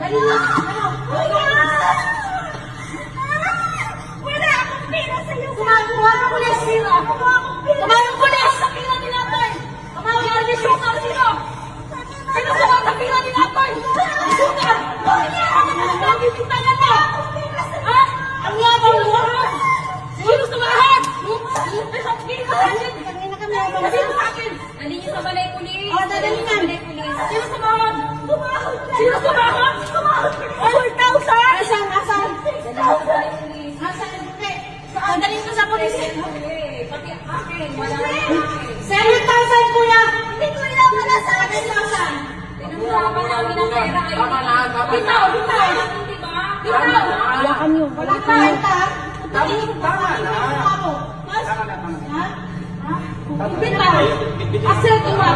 Wala akong pera sa'yo. Kumakuha ng pulis. Kumakuha ng pulis. Sa pila ni Natoy. Kumakuha ng sugar. Sino? Sino sa mga pila ni Natoy? Sugar. Nabibintangan mo. Ha? Ang yabang mo. Sino sa lahat? Sino sa akin? Dali niyo sa balay pulis. O, dadali na. Balay pulis. Sino sa mga? Sino sa mga? 4,000? Asan? Asan? Balay pulis. Asan? Dadalhin ko sa polis. Pati akin. Wala na akin. 7,000 kuya. Hindi ko ilang wala sa 7,000. Pinag-usapan namin ang pera. Tama na, tama na. Bitaw, bitaw. Diba? Bitaw. Wala kami. Wala ka. Tama na. Ha? Bitaw. Asset mo.